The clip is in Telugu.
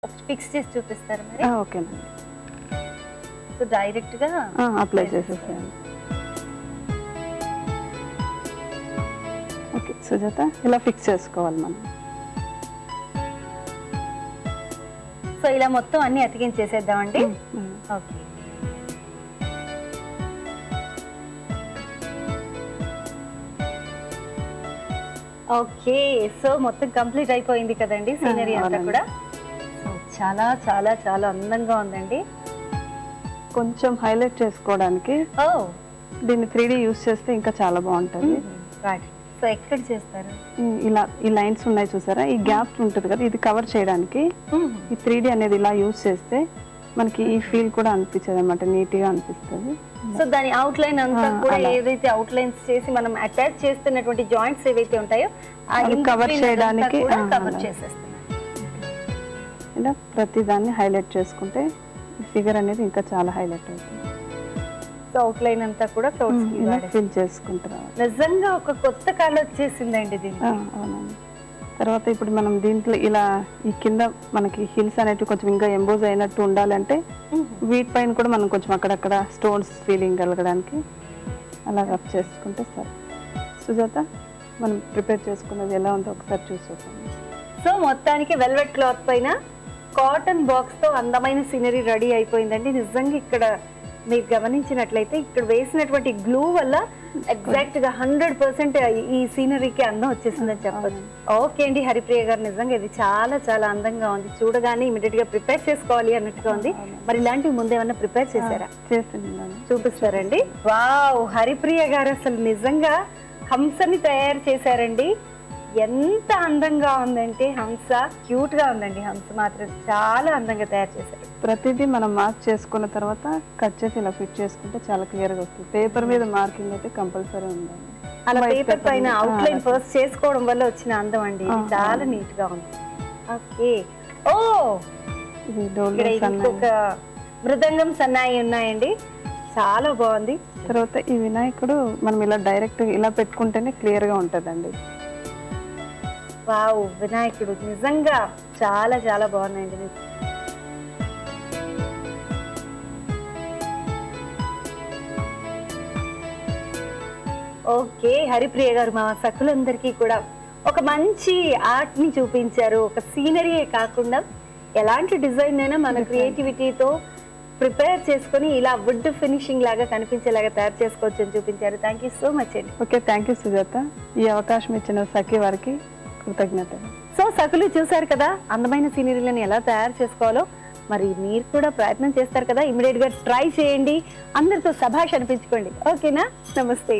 ఫిక్స్ చేసి చూపిస్తారా మరి? ఓకేనండి. సో డైరెక్ట్ గా అప్లై చేసేసేయండి. ఓకే సుజాత, ఇలా ఫిక్స్ చేసుకోవాలి మనం. సో ఇలా మొత్తం అన్ని అతికించేసేద్దామండి. Okay, okay. సో మొత్తం కంప్లీట్ అయిపోయింది కదండి సీనరీ అంతా కూడా. సో చాలా చాలా చాలా అందంగా ఉందండి. కొంచెం హైలైట్ చేసుకోవడానికి దీన్ని 3D యూస్ చేస్తే ఇంకా చాలా బాగుంటుంది. సో ఎక్కడ చేస్తారు? ఇలా ఈ లైన్స్ ఉన్నాయి చూసారా, ఈ గ్యాప్ ఉంటుంది కదా, ఇది కవర్ చేయడానికి ఈ 3D అనేది ఇలా యూస్ చేస్తే మనకి ఈ ఫీల్ కూడా అనిపించదు అనమాట, నీట్ గా అనిపిస్తుంది. సో దాని అవుట్ లైన్ అంతా కూడా ఏదైతే అవుట్ లైన్స్ చేసి మనం అటాచ్ చేస్తున్నటువంటి జాయింట్స్ ఏవైతే ఉంటాయో కవర్ చేయడానికి కవర్ చేసేస్తున్నాం. ఇలా ప్రతి దాన్ని హైలైట్ చేసుకుంటే ఈ ఫిగర్ అనేది ఇంకా చాలా హైలైట్ అవుతుంది. సో అవుట్ లైన్ అంతా కూడా ఫిల్ చేసుకుంటారు. నిజంగా ఒక కొత్త కళ వచ్చేసిందండి దీనికి. అవునండి. తర్వాత ఇప్పుడు మనం దీంట్లో ఇలా ఈ కింద మనకి హిల్స్ అనేవి కొంచెం ఇంకా ఎంబోజ్ అయినట్టు ఉండాలంటే వీటిపైన కూడా మనం కొంచెం అక్కడక్కడ స్టోన్స్ ఫీలింగ్ కలగడానికి అలా రఫ్ చేసుకుంటే సరే. సుజాత, మనం ప్రిపేర్ చేసుకున్నది ఎలా ఉందో ఒకసారి చూసేద్దాం. సో మొత్తానికి వెల్వెట్ క్లాత్ పైన కాటన్ బాక్స్ తో అందమైన సీనరీ రెడీ అయిపోయిందండి. నిజంగా ఇక్కడ మీరు గమనించినట్లయితే ఇక్కడ వేసినటువంటి గ్లూ వల్ల ఎగ్జాక్ట్ గా 100% ఈ సీనరీకి అందం వచ్చేసిందని చెప్పచ్చు. ఓకే అండి హరిప్రియ గారు, నిజంగా ఇది చాలా చాలా అందంగా ఉంది. చూడగానే ఇమీడియట్ గా ప్రిపేర్ చేసుకోవాలి అన్నట్టుగా ఉంది. మరి ఇలాంటివి ముందేమన్నా ప్రిపేర్ చేశారా? చూపిస్తారండి. వావ్, హరిప్రియ గారు అసలు నిజంగా హంసని తయారు చేశారండి. ఎంత అందంగా ఉందంటే హంస, క్యూట్ గా ఉందండి. హంస మాత్రం చాలా అందంగా తయారు చేశారు. ప్రతిదీ మనం మార్క్ చేసుకున్న తర్వాత కట్ చేసి ఇలా ఫిట్ చేసుకుంటే చాలా క్లియర్ గా వస్తుంది. పేపర్ మీద మార్కింగ్ అయితే కంపల్సరీ ఉండాలి. అలా పేపర్ పైన అవుట్ లైన్ ఫస్ట్ చేసుకోవడం వల్ల వచ్చిన అందం అండి. చాలా నీట్ గా ఉంది. ఓకే. ఓ, ఇంకొక మృదంగం సన్నాయి ఉన్నాయండి, చాలా బాగుంది. తర్వాత ఈ వినాయకుడు మనం ఇలా డైరెక్ట్ ఇలా పెట్టుకుంటేనే క్లియర్ గా ఉంటదండి. వావ్, వినాయకుడు నిజంగా చాలా చాలా బాగున్నాయండి. ఓకే హరిప్రియ గారు, మా సఖులందరికీ కూడా ఒక మంచి ఆర్ట్ ని చూపించారు. ఒక సీనరీయే కాకుండా ఎలాంటి డిజైన్ అయినా మన క్రియేటివిటీతో ప్రిపేర్ చేసుకుని ఇలా వుడ్ ఫినిషింగ్ లాగా కనిపించేలాగా తయారు చేసుకోవచ్చు అని చూపించారు. థ్యాంక్ యూ సో మచ్ అండి. Okay, thank you Sujatha. ఈ అవకాశం ఇచ్చిన సఖి వారికి కృతజ్ఞతలు. సో సఖులు చూసారు కదా అందమైన సీనరీలను ఎలా తయారు చేసుకోవాలో. మరి మీరు కూడా ప్రయత్నం చేస్తారు కదా, ఇమీడియట్ గా ట్రై చేయండి, అందరితో శభాష్ అనిపించుకోండి. ఓకేనా? నమస్తే.